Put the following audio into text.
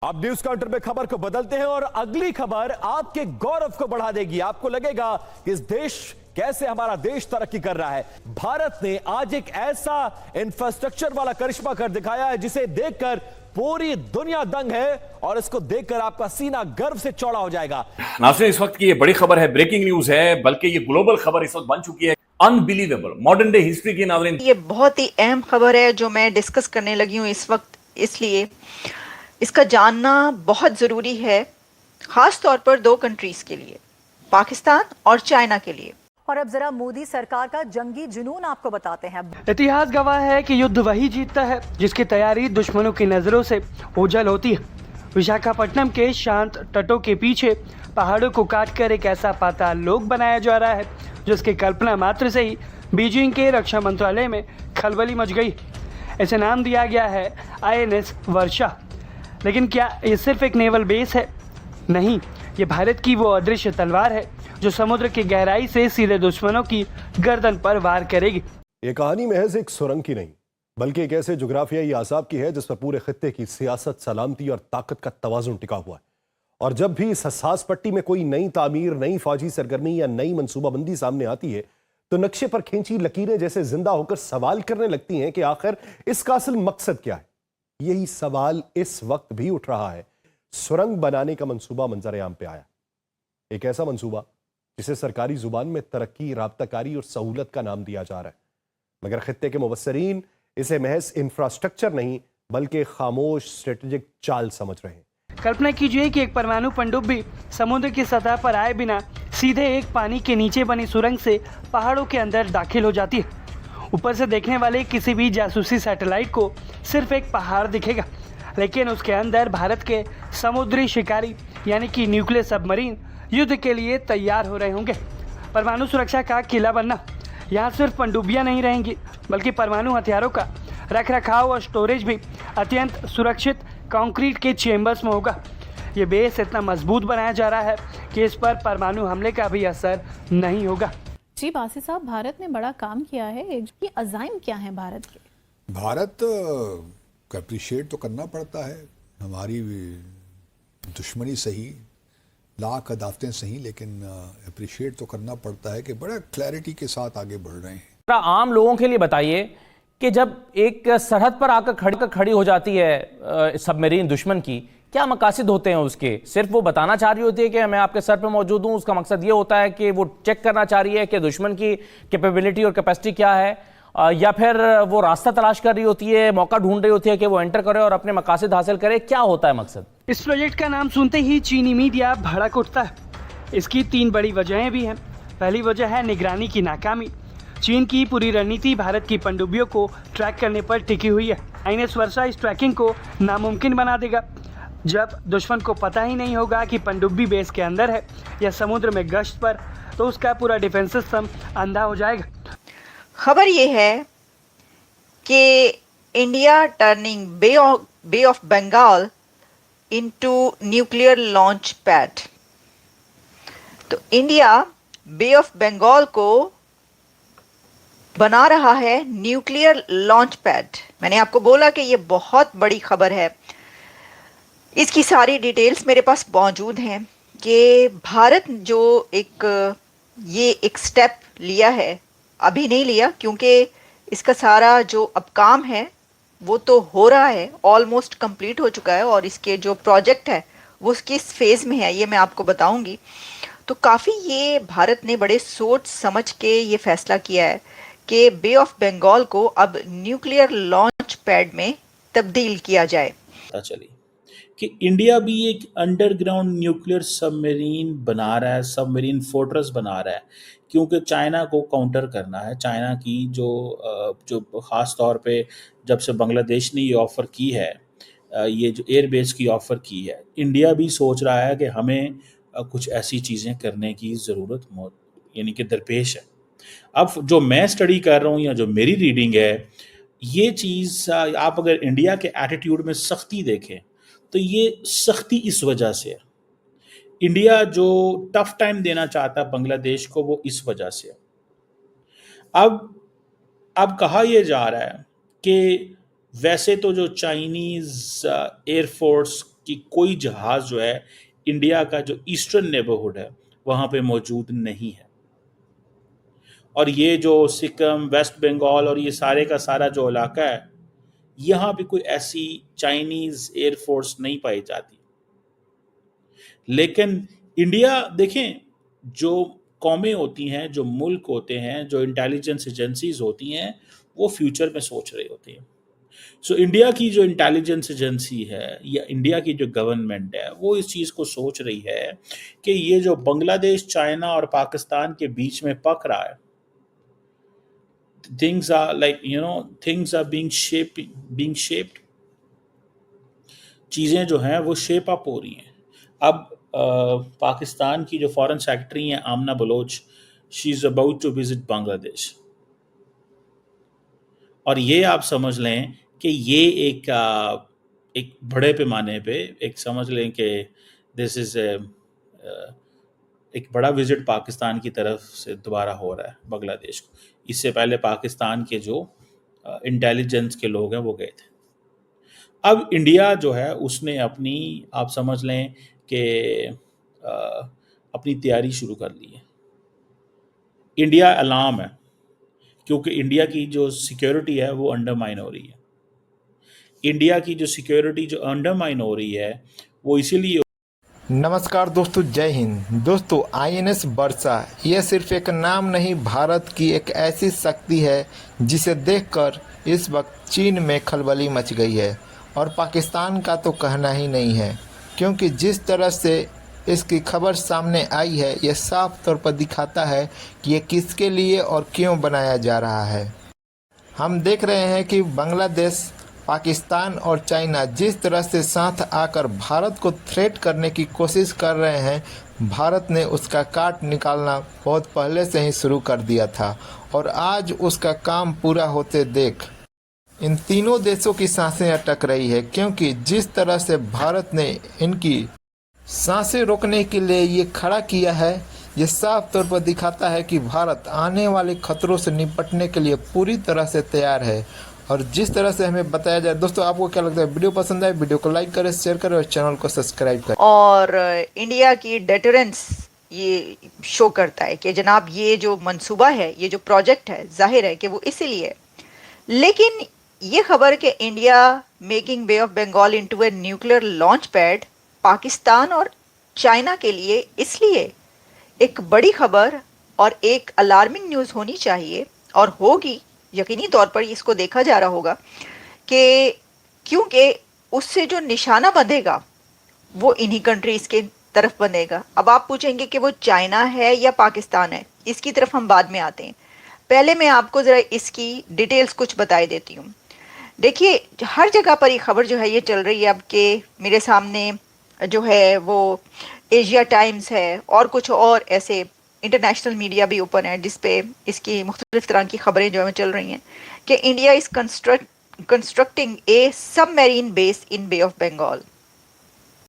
आप news counter में खबर को बदलते हैं और अगली खबर आपके गौरव को बढ़ा देगी। आपको लगेगा कि इस देश कैसे हमारा देश तरक्की कर रहा है। भारत ने आज एक ऐसा इंफ्रास्ट्रक्चर वाला करिश्मा कर दिखाया है जिसे देखकर पूरी दुनिया दंग है और इसको देखकर आपका सीना गर्व से चौड़ा हो जाएगा। नाज़रीन, इस वक्त की ये बड़ी खबर है, ब्रेकिंग न्यूज है, बल्कि ये ग्लोबल खबर इस वक्त बन चुकी है। अनबिलीवेबल मॉडर्न डे हिस्ट्री की। नाज़रीन, ये बहुत ही अहम खबर है जो मैं डिस्कस करने लगी हूँ इस वक्त, इसलिए इसका जानना बहुत ज़रूरी है, ख़ास तौर पर दो कंट्रीज़ के लिए, पाकिस्तान और चाइना के लिए। और अब जरा मोदी सरकार का जंगी जुनून आपको बताते हैं। इतिहास गवाह है कि युद्ध वही जीतता है जिसकी तैयारी दुश्मनों की नजरों से ओझल होती है। विशाखापट्टनम के शांत तटों के पीछे पहाड़ों को काटकर एक ऐसा पाताल लोक बनाया जा रहा है जिसकी कल्पना मात्र से ही बीजिंग के रक्षा मंत्रालय में खलबली मच गई। इसे नाम दिया गया है INS वर्षा। लेकिन क्या ये सिर्फ एक नेवल बेस है? नहीं, ये भारत की वो अदृश्य तलवार है जो समुद्र की गहराई से सीधे दुश्मनों की गर्दन पर वार करेगी। ये कहानी महज एक सुरंग की नहीं, बल्कि एक ऐसे जुग्राफियाई आसाब की है जिस पर पूरे खित्ते की सियासत, सलामती और ताकत का तवाजुन टिका हुआ है। और जब भी इस हसास पट्टी में कोई नई तामीर, नई फौजी सरगर्मी या नई मंसूबाबंदी सामने आती है तो नक्शे पर खींची लकीरें जैसे जिंदा होकर सवाल करने लगती हैं कि आखिर इसका असल मकसद क्या है। यही सवाल इस वक्त भी उठ रहा है। सुरंग बनाने का मंसूबा मंजर-ए-आम पे आया, एक ऐसा मंसूबा जिसे सरकारी जुबान में तरक्की, राब्ताकारी और सहूलत का नाम दिया जा रहा है, मगर खित्ते के मुबस्सरीन इसे महज इंफ्रास्ट्रक्चर नहीं बल्कि खामोश स्ट्रेटेजिक चाल समझ रहे हैं। कल्पना कीजिए कि एक परमाणु पनडुब्बी समुद्र की सतह पर आए बिना सीधे एक पानी के नीचे बनी सुरंग से पहाड़ों के अंदर दाखिल हो जाती है। ऊपर से देखने वाले किसी भी जासूसी सैटेलाइट को सिर्फ एक पहाड़ दिखेगा, लेकिन उसके अंदर भारत के समुद्री शिकारी यानी कि न्यूक्लियर सबमरीन युद्ध के लिए तैयार हो रहे होंगे। परमाणु सुरक्षा का किला बनना, यहाँ सिर्फ पनडुब्बियाँ नहीं रहेंगी बल्कि परमाणु हथियारों का रख रखाव और स्टोरेज भी अत्यंत सुरक्षित कंक्रीट के चेम्बर्स में होगा। ये बेस इतना मजबूत बनाया जा रहा है कि इस पर परमाणु हमले का भी असर नहीं होगा। जी बासित साहब, भारत ने बड़ा काम किया है। ये अज़ाइम क्या है भारत के? भारत को अप्रिशिएट तो करना पड़ता है। हमारी दुश्मनी सही, लाख अदावतें सही, लेकिन अप्रिशिएट तो करना पड़ता है कि बड़ा क्लैरिटी के साथ आगे बढ़ रहे हैं। आम लोगों के लिए बताइए कि जब एक सरहद पर आकर खड़ी हो जाती है सबमरीन दुश्मन की, क्या मकासद होते हैं उसके? सिर्फ वो बताना चाह रही होती है कि मैं आपके सर पे मौजूद हूं, उसका मकसद ये होता है कि वो चेक करना चाह रही है कि दुश्मन की कैपेबिलिटी और कैपेसिटी क्या है, या फिर वो रास्ता तलाश कर रही होती है, मौका ढूंढ रही होती है कि वो एंटर करे और अपने मकासद हासिल करे? क्या होता है मकसद? इस प्रोजेक्ट का नाम सुनते ही चीनी मीडिया भड़क उठता है। इसकी 3 बड़ी वजहें भी हैं। पहली वजह है निगरानी की नाकामी। चीन की पूरी रणनीति भारत की पनडुब्बियों को ट्रैक करने पर टिकी हुई है। INS वर्षा इस ट्रैकिंग को नामुमकिन बना देगा। जब दुश्मन को पता ही नहीं होगा कि पनडुब्बी बेस के अंदर है या समुद्र में गश्त पर, तो उसका पूरा डिफेंस सिस्टम अंधा हो जाएगा। खबर ये है कि India turning bay of Bengal into nuclear launch pad. तो इंडिया बे ऑफ बंगाल को बना रहा है न्यूक्लियर लॉन्च पैड। मैंने आपको बोला कि ये बहुत बड़ी खबर है। इसकी सारी डिटेल्स मेरे पास मौजूद हैं कि भारत जो एक स्टेप लिया है, अभी नहीं लिया क्योंकि इसका सारा जो अब काम है वो तो हो रहा है, ऑलमोस्ट कंप्लीट हो चुका है, और इसके जो प्रोजेक्ट है वो किस फेज़ में है ये मैं आपको बताऊंगी। तो काफ़ी ये भारत ने बड़े सोच समझ के ये फैसला किया है कि बे ऑफ बंगाल को अब न्यूक्लियर लॉन्च पैड में तब्दील किया जाए। पता चली कि इंडिया भी एक अंडरग्राउंड न्यूक्लियर सबमरीन बना रहा है, सबमरीन फोर्ट्रेस बना रहा है, क्योंकि चाइना को काउंटर करना है। चाइना की जो ख़ास तौर पे जब से बांग्लादेश ने ये ऑफ़र की है, ये जो एयरबेस की ऑफ़र की है, इंडिया भी सोच रहा है कि हमें कुछ ऐसी चीज़ें करने की ज़रूरत यानी कि दरपेश है। अब जो मैं स्टडी कर रहा हूँ या जो मेरी रीडिंग है, ये चीज़ आप अगर इंडिया के एटीट्यूड में सख्ती देखें तो ये सख्ती इस वजह से है। इंडिया जो टफ टाइम देना चाहता है बांग्लादेश को, वो इस वजह से है। अब कहा यह जा रहा है कि वैसे तो जो चाइनीज़ एयरफोर्स कि कोई जहाज जो है इंडिया का जो ईस्टर्न नेबरहुड है वहां पे मौजूद नहीं है। और ये जो सिक्किम, वेस्ट बंगाल और ये सारे का सारा जो इलाका है, यहाँ भी कोई ऐसी चाइनीज एयरफोर्स नहीं पाई जाती। लेकिन इंडिया देखें, जो कौमें होती हैं, जो मुल्क होते हैं, जो इंटेलिजेंस एजेंसीज होती हैं, वो फ्यूचर में सोच रहे होते हैं। सो इंडिया की जो इंटेलिजेंस एजेंसी है या इंडिया की जो गवर्नमेंट है, वो इस चीज़ को सोच रही है कि ये जो बांग्लादेश, चाइना और पाकिस्तान के बीच में पक रहा है, things are like, things are being shaped, चीज़ें जो हैं वो शेप अप हो रही हैं। अब पाकिस्तान की जो फॉरेन सेक्रेटरी हैं Amna Baloch, she is about to visit Bangladesh. और ये आप समझ लें कि ये एक बड़े पैमाने पे एक समझ लें कि दिस इज़ एक बड़ा विजिट पाकिस्तान की तरफ से दोबारा हो रहा है बांग्लादेश को। इससे पहले पाकिस्तान के जो इंटेलिजेंस के लोग हैं वो गए थे। अब इंडिया जो है उसने अपनी, आप समझ लें कि अपनी तैयारी शुरू कर ली है। इंडिया अलार्म है, क्योंकि इंडिया की जो सिक्योरिटी है वो अंडरमाइन हो रही है। इंडिया की जो सिक्योरिटी जो अंडरमाइन हो रही है वो इसीलिए। नमस्कार दोस्तों, जय हिंद। दोस्तों, INS वर्षा यह सिर्फ एक नाम नहीं, भारत की एक ऐसी शक्ति है जिसे देखकर इस वक्त चीन में खलबली मच गई है, और पाकिस्तान का तो कहना ही नहीं है, क्योंकि जिस तरह से इसकी खबर सामने आई है, यह साफ तौर पर दिखाता है कि ये किसके लिए और क्यों बनाया जा रहा है। हम देख रहे हैं कि बांग्लादेश, पाकिस्तान और चाइना जिस तरह से साथ आकर भारत को थ्रेट करने की कोशिश कर रहे हैं, भारत ने उसका काट निकालना बहुत पहले से ही शुरू कर दिया था, और आज उसका काम पूरा होते देख इन तीनों देशों की सांसें अटक रही है, क्योंकि जिस तरह से भारत ने इनकी सांसें रोकने के लिए ये खड़ा किया है, ये साफ तौर पर दिखाता है कि भारत आने वाले खतरों से निपटने के लिए पूरी तरह से तैयार है। और जिस तरह से हमें बताया जाए, दोस्तों आपको क्या लगता है? वीडियो पसंद आए, वीडियो को लाइक करें, शेयर करें और चैनल को सब्सक्राइब करें। और इंडिया की डेटरेंस ये शो करता है कि जनाब ये जो मंसूबा है, ये जो प्रोजेक्ट है, जाहिर है कि वो इसीलिए। लेकिन ये खबर कि India making bay of Bengal into a nuclear launch pad Pakistan और चाइना के लिए इसलिए एक बड़ी खबर और एक अलार्मिंग न्यूज़ होनी चाहिए, और होगी यकीनी तौर पर। इसको देखा जा रहा होगा कि क्योंकि उससे जो निशाना बंधेगा वो इन्हीं कंट्रीज़ के तरफ बनेगा। अब आप पूछेंगे कि वो चाइना है या पाकिस्तान है, इसकी तरफ हम बाद में आते हैं। पहले मैं आपको ज़रा इसकी डिटेल्स कुछ बता देती हूँ। देखिए, हर जगह पर ये खबर जो है ये चल रही है। अब के मेरे सामने जो है वो एशिया टाइम्स है और कुछ और ऐसे इंटरनेशनल मीडिया भी ओपन है जिस पे इसकी मुख्तलिफ तरह की खबरें जो है चल रही हैं कि India is constructing a submarine base in bay of Bengal.